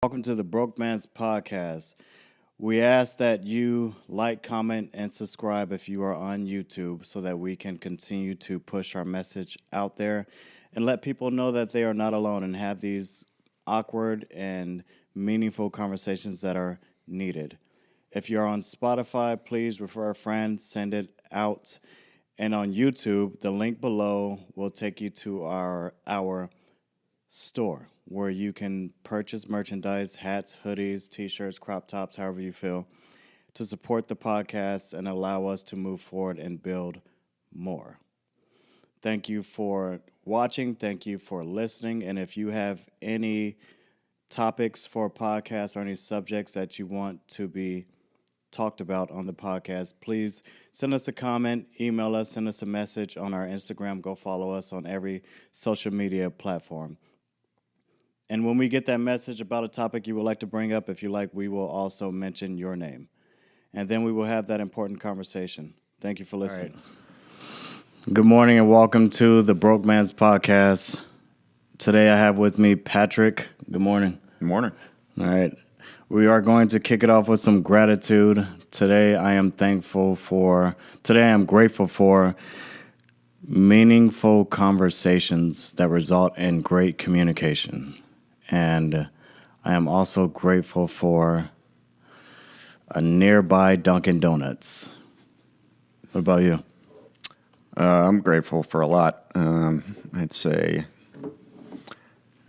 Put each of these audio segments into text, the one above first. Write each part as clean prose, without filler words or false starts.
Welcome to the BrokeMan's Podcast. We ask that you like, comment, and subscribe if you are on YouTube so that we can continue to push our message out there and let people know that they are not alone and have these awkward and meaningful conversations that are needed. If you're on Spotify, please refer a friend, send it out. And on YouTube, the link below will take you to our store where you can purchase merchandise, hats, hoodies, t-shirts, crop tops, however you feel, to support the podcast and allow us to move forward and build more. Thank you for watching. Thank you for listening. And if you have any topics for a podcast or any subjects that you want to be talked about on the podcast, please send us a comment, email us, send us a message on our Instagram. Go follow us on every social media platform. And when we get that message about a topic you would like to bring up, if you like, we will also mention your name. And then we will have that important conversation. Thank you for listening. Right. Good morning and welcome to the BrokeMan's Podcast. Today I have with me Patrick. Good morning. Good morning. All right. We are going to kick it off with some gratitude. Today I am grateful for meaningful conversations that result in great communication. And I am also grateful for a nearby Dunkin' Donuts. What about you? I'm grateful for a lot. I'd say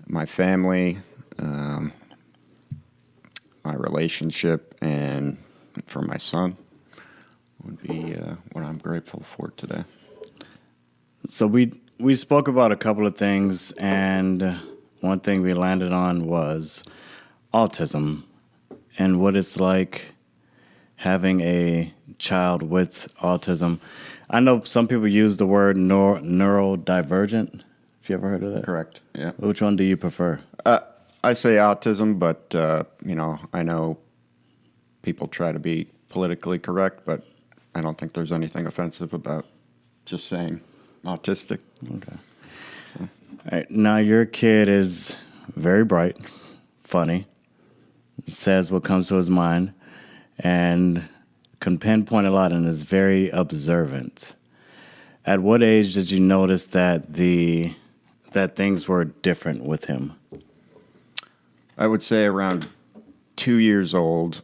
my family, my relationship, and for my son would be what I'm grateful for today. So we spoke about a couple of things, and one thing we landed on was autism and what it's like having a child with autism. I know some people use the word neurodivergent. Have you ever heard of that? Correct, yeah. Which one do you prefer? I say autism, but, I know people try to be politically correct, but I don't think there's anything offensive about just saying autistic. Okay. So. All right. Now, your kid is very bright, funny, says what comes to his mind, and can pinpoint a lot and is very observant. At what age did you notice that things were different with him? I would say around 2 years old.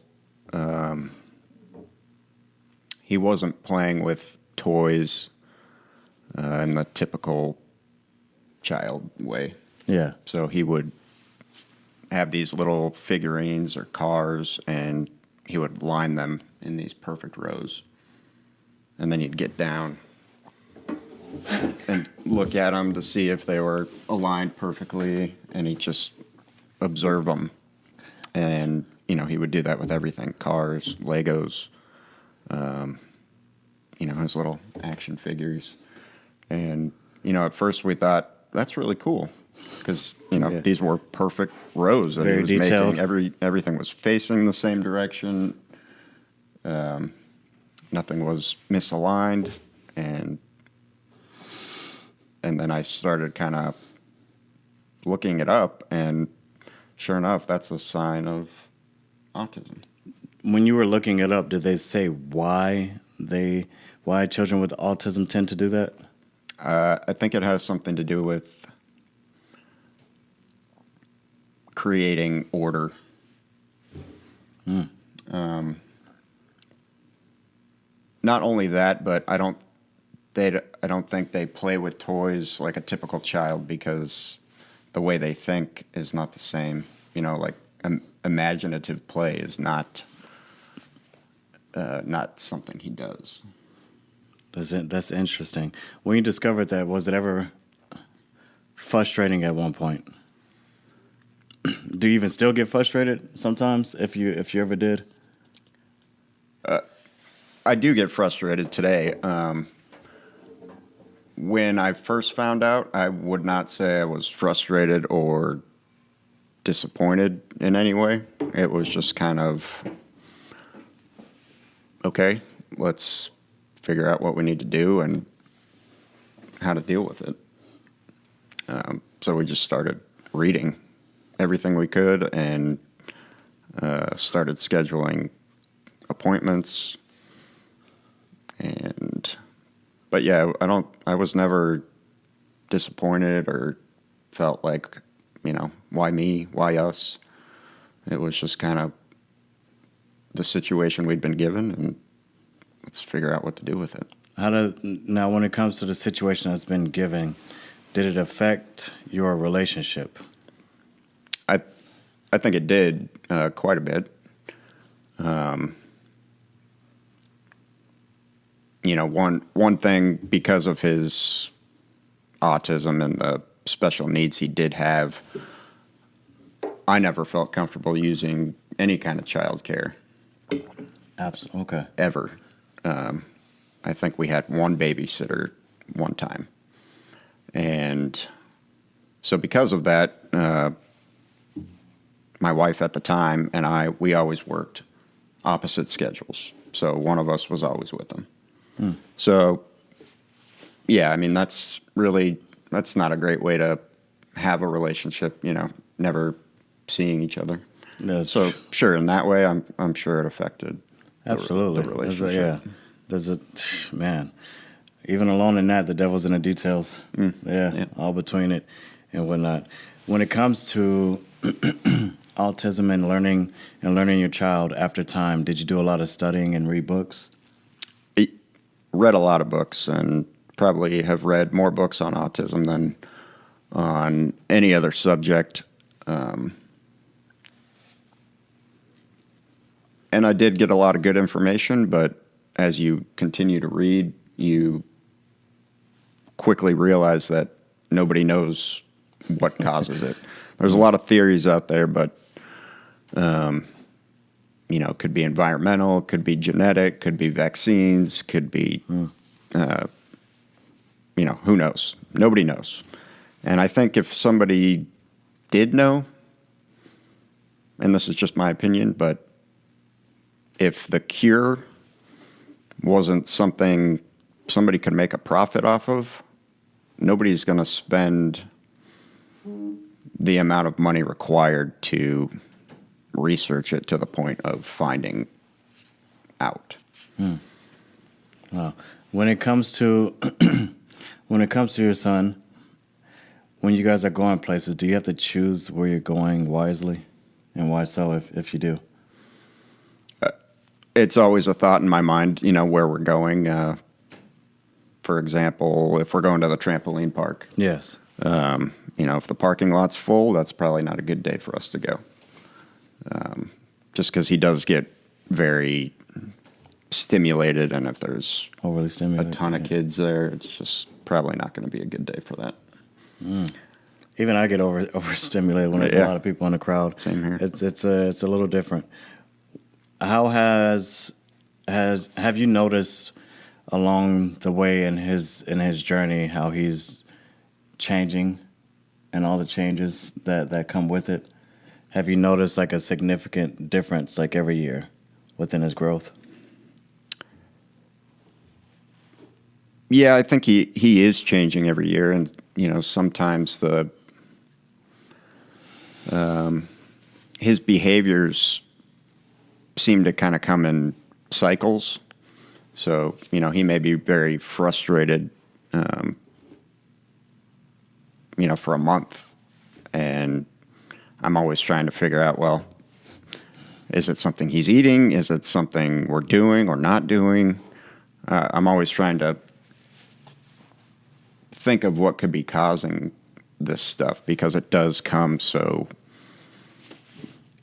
He wasn't playing with toys in the typical child way. Yeah. So he would have these little figurines or cars, and he would line them in these perfect rows. And then he'd get down and look at them to see if they were aligned perfectly, and he'd just observe them. And, he would do that with everything, cars, Legos, his little action figures. And, at first we thought, that's really cool, because, these were perfect rows that very he was detailed. making. Everything was facing the same direction. Nothing was misaligned. And then I started kind of looking it up, and sure enough, that's a sign of autism. When you were looking it up, did they say why children with autism tend to do that? I think it has something to do with creating order. Not only that, but I don't think they play with toys like a typical child, because the way they think is not the same. Like imaginative play is not something he does. That's interesting. When you discovered that, was it ever frustrating at one point? Do you even still get frustrated sometimes, if you ever did? I do get frustrated today. When I first found out, I would not say I was frustrated or disappointed in any way. It was just kind of, okay, let's figure out what we need to do and how to deal with it. So we just started reading everything we could and started scheduling appointments, but yeah, I was never disappointed or felt like, why me, why us? It was just kind of the situation we'd been given, and let's figure out what to do with it. Now, when it comes to the situation that's been given, did it affect your relationship? I think it did quite a bit. One thing, because of his autism and the special needs he did have, I never felt comfortable using any kind of childcare. Absolutely. Okay. Ever. I think we had one babysitter one time. And so because of that, my wife at the time and we always worked opposite schedules. So one of us was always with them. So, yeah, I mean, that's not a great way to have a relationship, never seeing each other. So, sure, in that way, I'm sure it affected absolutely the relationship. Man, even alone in that, the devil's in the details. Yeah, all between it and whatnot. When it comes to autism and learning your child after time, did you do a lot of studying and read books? Read a lot of books, and probably have read more books on autism than on any other subject. And I did get a lot of good information, but as you continue to read, you quickly realize that nobody knows what causes it. There's a lot of theories out there, but could be environmental, could be genetic, could be vaccines, could be, who knows? Nobody knows. And I think if somebody did know, and this is just my opinion, but if the cure wasn't something somebody could make a profit off of, nobody's going to spend the amount of money required to research it to the point of finding out. Wow. When it comes to your son, when you guys are going places, do you have to choose where you're going wisely, and why so? If you do, it's always a thought in my mind. Where we're going. For example, if we're going to the trampoline park. Yes. If the parking lot's full, that's probably not a good day for us to go. Just because he does get very stimulated, and if there's overly stimulated, a ton of kids there, it's just probably not going to be a good day for that. Even I get overstimulated when there's a lot of people in the crowd. Same here. It's a little different. How have you noticed along the way in his journey how he's changing, and all the changes that come with it? Have you noticed like a significant difference like every year within his growth? Yeah, I think he is changing every year, and sometimes his behaviors seem to kind of come in cycles. So he may be very frustrated, for a month, and I'm always trying to figure out, well, is it something he's eating? Is it something we're doing or not doing? I'm always trying to think of what could be causing this stuff, because it does come so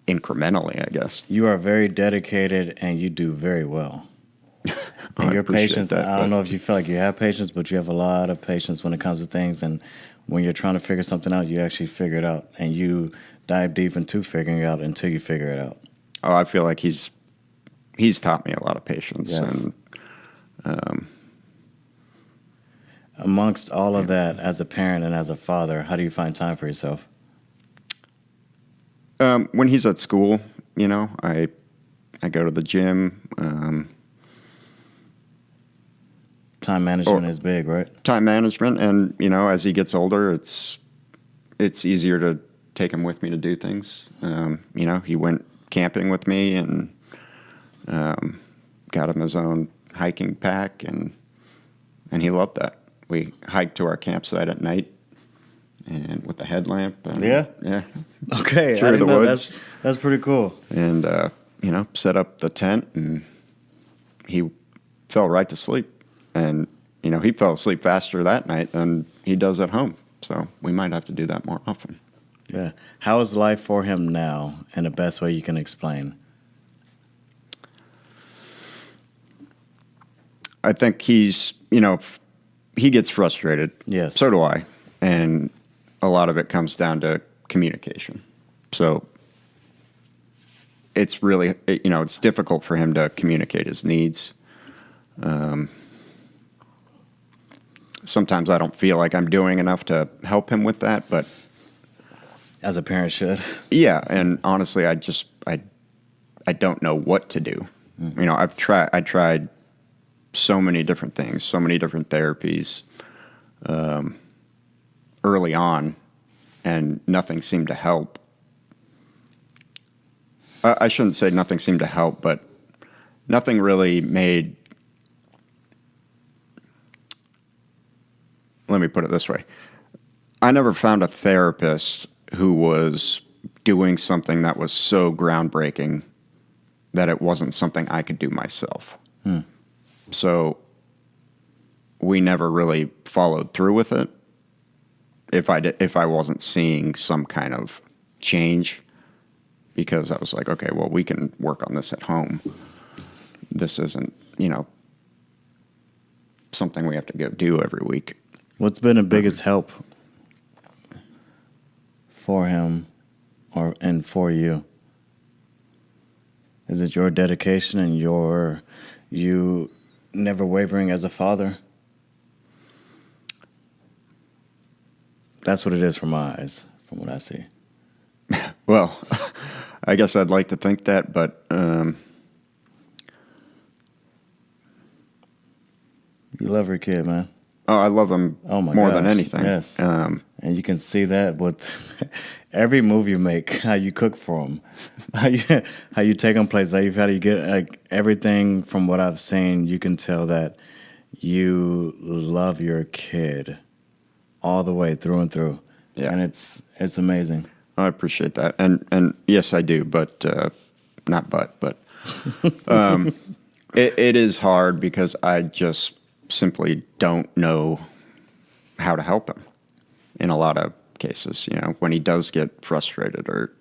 incrementally, I guess. You are very dedicated, and you do very well. And your patience, that, I don't know if you feel like you have patience, but you have a lot of patience when it comes to things. And when you're trying to figure something out, you actually figure it out. And you dive deep into figuring it out until you figure it out. Oh, I feel like he's taught me a lot of patience. Yes. And amongst all of that, as a parent and as a father, how do you find time for yourself? When he's at school, I go to the gym. Time management is big, right? Time management, and as he gets older, it's easier to take him with me to do things. He went camping with me and got him his own hiking pack, and he loved that. We hiked to our campsite at night and with a headlamp. And, Yeah? Yeah. Okay. Through the woods. That's pretty cool. And, set up the tent, and he fell right to sleep. And, he fell asleep faster that night than he does at home. So we might have to do that more often. Yeah. How is life for him now in the best way you can explain? I think he's, he gets frustrated. Yes. So do I. And a lot of it comes down to communication. So it's really, it's difficult for him to communicate his needs. Sometimes I don't feel like I'm doing enough to help him with that, but As a parent should. yeah. And honestly, I don't know what to do. I tried so many different things, so many different therapies, early on, and nothing seemed to help. I shouldn't say nothing seemed to help, but nothing really made. Let me put it this way. I never found a therapist who was doing something that was so groundbreaking that it wasn't something I could do myself. So we never really followed through with it. If I wasn't seeing some kind of change, because I was like, okay, well, we can work on this at home. This isn't, something we have to go do every week. What's been the biggest help for him and for you? Is it your dedication and you never wavering as a father? That's what it is from my eyes, from what I see. Well, I guess I'd like to think that, but you love your kid, man. Oh, I love him more than anything. Yes. And you can see that with every move you make, how you cook for them, how you take them places, how you get everything. From what I've seen, you can tell that you love your kid all the way through and through. Yeah. And it's amazing. I appreciate that, and yes, I do, but it is hard because I just simply don't know how to help him in a lot of cases. When he does get frustrated or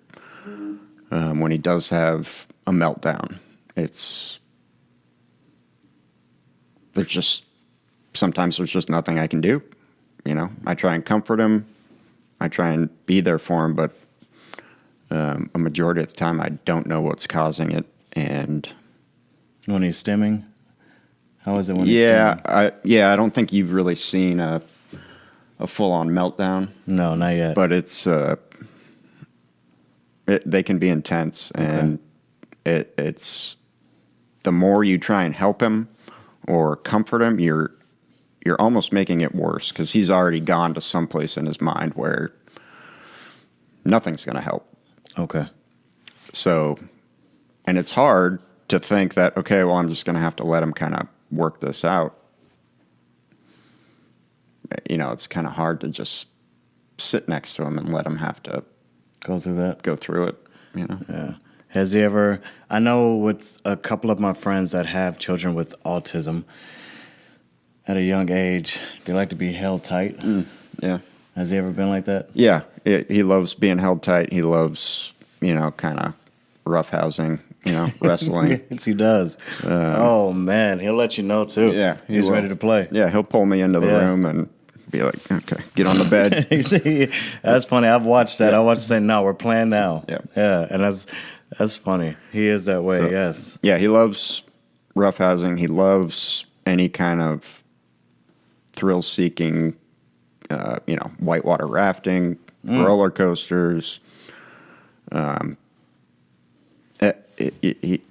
when he does have a meltdown, sometimes there's just nothing I can do. I try and comfort him, I try and be there for him, but a majority of the time I don't know what's causing it. And when he's stimming, how is it when he's stimming? I don't think you've really seen a full-on meltdown. No, not yet. But they can be intense, and it's the more you try and help him or comfort him, you're almost making it worse, because he's already gone to some place in his mind where nothing's going to help. Okay. So, and it's hard to think that, okay, well, I'm just going to have to let him kind of work this out. It's kind of hard to just sit next to him and let him have to go through it. Yeah. Has he ever, I know with a couple of my friends that have children with autism at a young age, they like to be held tight. Yeah. Has he ever been like that? Yeah. He loves being held tight. He loves, kind of roughhousing, wrestling. Yes, he does. Oh, man. He'll let you know, too. Yeah. He's ready to play. Yeah. He'll pull me into the room and be like, okay, get on the bed. That's funny. I've watched that. I watched it say, no, we're playing now. Yeah. Yeah. And that's funny. He is that way, yes. Yeah. He loves roughhousing. He loves any kind of thrill-seeking, whitewater rafting, roller coasters.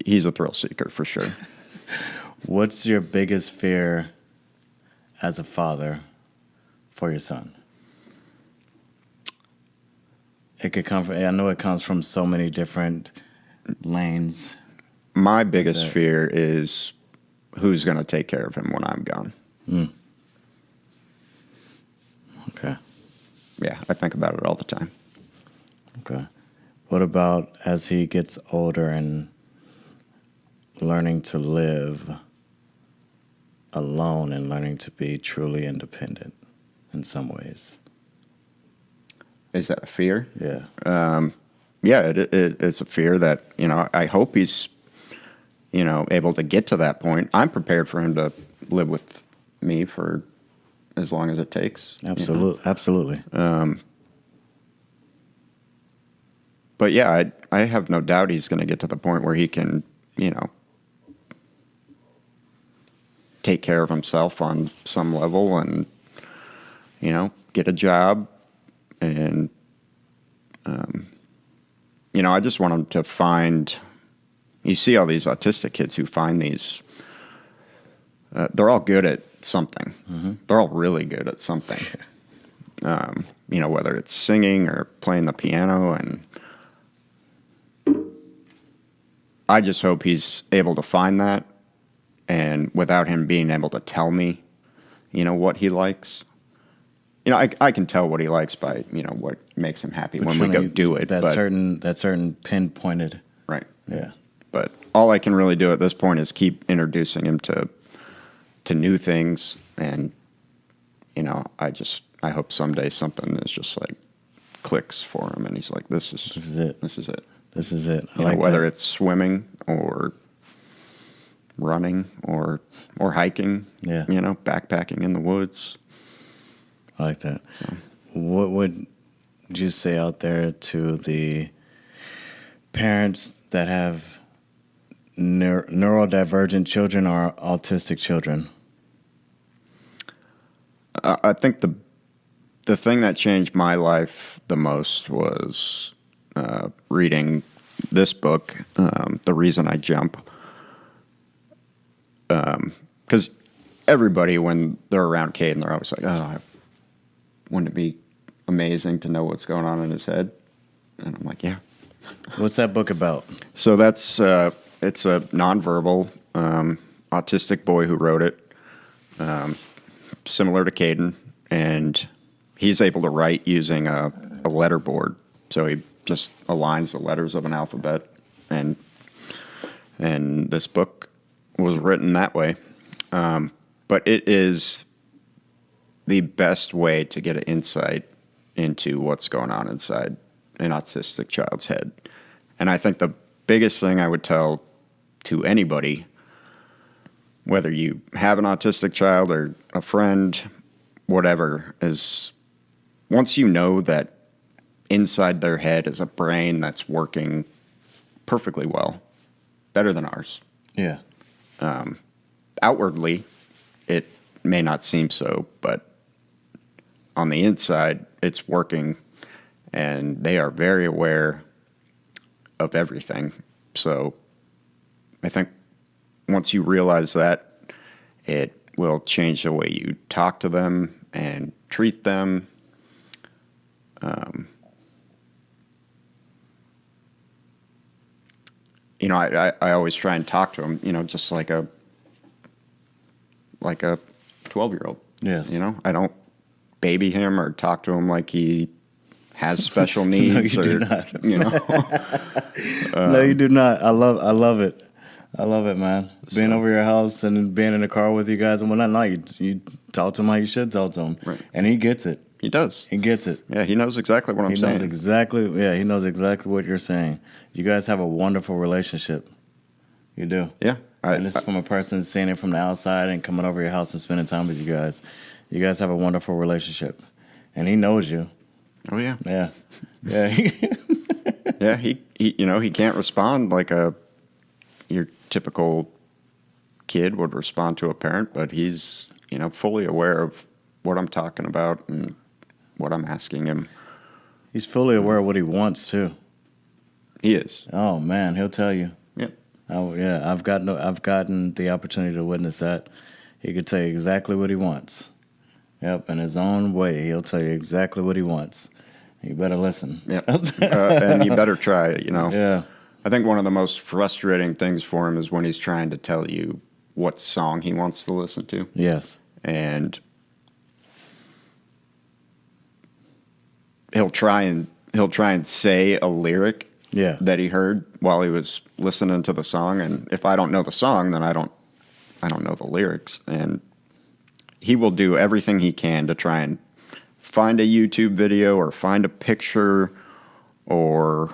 He's a thrill seeker for sure. What's your biggest fear as a father for your son? It could come from, I know it comes from so many different lanes. My biggest fear is who's going to take care of him when I'm gone. Mm. Okay. Yeah, I think about it all the time. Okay. What about as he gets older and learning to live alone and learning to be truly independent in some ways? Is that a fear? Yeah. Yeah, it's a fear that, I hope he's, able to get to that point. I'm prepared for him to live with me for as long as it takes. Absolutely. But yeah, I have no doubt he's going to get to the point where he can, take care of himself on some level and, get a job. And, I just want him to find, you see all these autistic kids who find these, they're all good at something. Mm-hmm. They're all really good at something. Whether it's singing or playing the piano. And I just hope he's able to find that. And without him being able to tell me, what he likes. I can tell what he likes by, what makes him happy when we go do it. That certain pinpointed. Right. Yeah. But all I can really do at this point is keep introducing him to new things. And, I hope someday something is just like clicks for him. And he's like, this is it. This is it. This is it. Whether it's swimming or running or hiking, backpacking in the woods. I like that. So. What would you say out there to the parents that have neurodivergent children or autistic children? I think the thing that changed my life the most was reading this book, The Reason I Jump. Because everybody, when they're around Caden, they're always like, wouldn't it be amazing to know what's going on in his head? And I'm like, yeah. What's that book about? So it's a nonverbal autistic boy who wrote it, similar to Caden, and he's able to write using a letter board. So he just aligns the letters of an alphabet, and this book was written that way. But it is the best way to get an insight into what's going on inside an autistic child's head. And I think the biggest thing I would tell to anybody, whether you have an autistic child or a friend, whatever, is once you know that inside their head is a brain that's working perfectly well, better than ours. Yeah. Outwardly, it may not seem so, but on the inside, it's working, and they are very aware of everything. So I think once you realize that, it will change the way you talk to them and treat them. I always try and talk to them, just like a 12-year-old. Yes. I don't baby him or talk to him like he has special needs. No, you do not. No, you do not. I love it. I love it, man. Being over your house and being in the car with you guys and whatnot. No, you talk to him how you should talk to him. Right. And he gets it. He does. He gets it. Yeah, he knows exactly what I'm saying. He knows exactly what you're saying. You guys have a wonderful relationship. You do. Yeah. And this is from a person seeing it from the outside and coming over your house and spending time with you guys. You guys have a wonderful relationship. And he knows you. Oh, yeah. Yeah. Yeah. Yeah, he can't respond like your typical kid would respond to a parent, but he's, fully aware of what I'm talking about and what I'm asking him. He's fully aware of what he wants, too. He is. Oh, man, he'll tell you. Yep. Oh, yeah, I've gotten the opportunity to witness that. He could tell you exactly what he wants. Yep, in his own way, he'll tell you exactly what he wants. You better listen. Yep. And you better try it, Yeah. I think one of the most frustrating things for him is when he's trying to tell you what song he wants to listen to. Yes. And he'll try and say a lyric that he heard while he was listening to the song, and if I don't know the song, then I don't know the lyrics. And he will do everything he can to try and find a YouTube video or find a picture or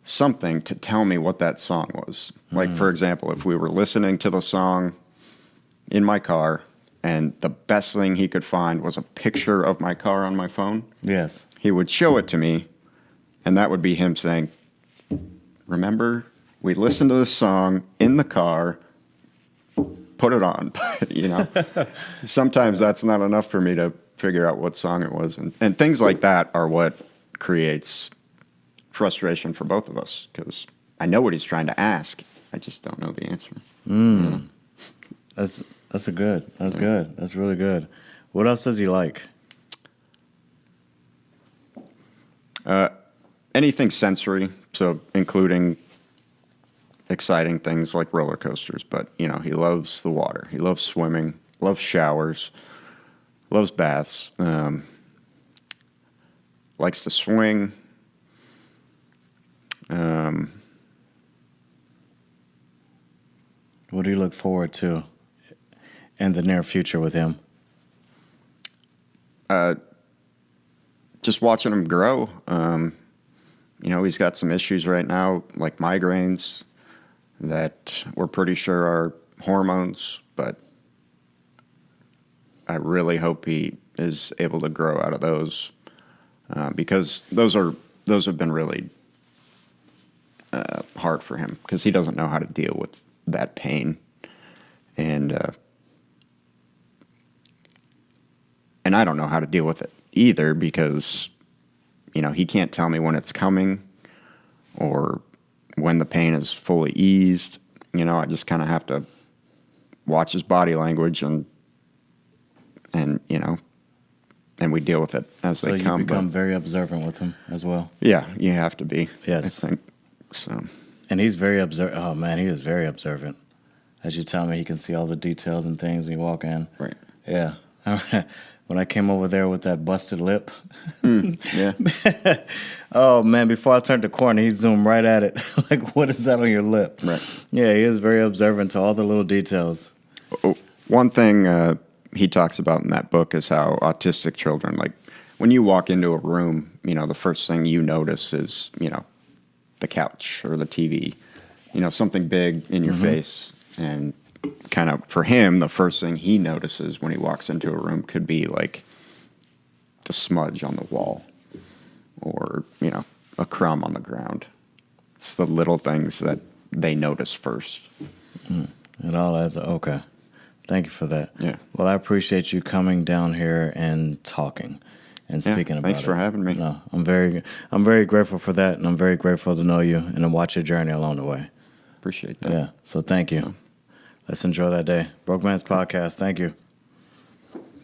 something to tell me what that song was. Like, for example, if we were listening to the song in my car and the best thing he could find was a picture of my car on my phone, yes, he would show it to me, and that would be him saying, remember, we listened to this song in the car, put it on. You know, sometimes that's not enough for me to figure out what song it was. And things like that are what creates frustration for both of us, because I know what he's trying to ask. I just don't know the answer. Yeah. That's good. That's good. That's really good. What else does he like? Anything sensory, so including exciting things like roller coasters. But, you know, he loves the water. He loves swimming, loves showers, loves baths, likes to swing. What do you look forward to in the near future with him? Just watching him grow. You know, he's got some issues right now, like migraines, that we're pretty sure are hormones, but I really hope he is able to grow out of those, because those have been really hard for him, because he doesn't know how to deal with that pain, and I don't know how to deal with it either, because, you know, he can't tell me when it's coming or when the pain is fully eased. You know, I just kind of have to watch his body language and you know, and we deal with it as they come. So you become very observant with him as well. Yeah, you have to be. Yes. I think so. And he's very observant. Oh man, he is very observant. As you tell me, he can see all the details and things when you walk in. Right. Yeah. When I came over there with that busted lip. Yeah. Oh, man, before I turned the corner, he zoomed right at it. Like, what is that on your lip? Right. Yeah, he is very observant to all the little details. One thing he talks about in that book is how autistic children, like, when you walk into a room, you know, the first thing you notice is, you know, the couch or the TV, you know, something big in your face. And kind of for him, the first thing he notices when he walks into a room could be like the smudge on the wall or, you know, a crumb on the ground. It's the little things that they notice first. It all adds up. Okay. Thank you for that. Yeah. Well, I appreciate you coming down here and talking and speaking about it. Thanks for having me. No, I'm very grateful for that, and I'm very grateful to know you and to watch your journey along the way. Appreciate that. Yeah. So thank you. Let's enjoy that day. BrokeMan's Podcast. Thank you.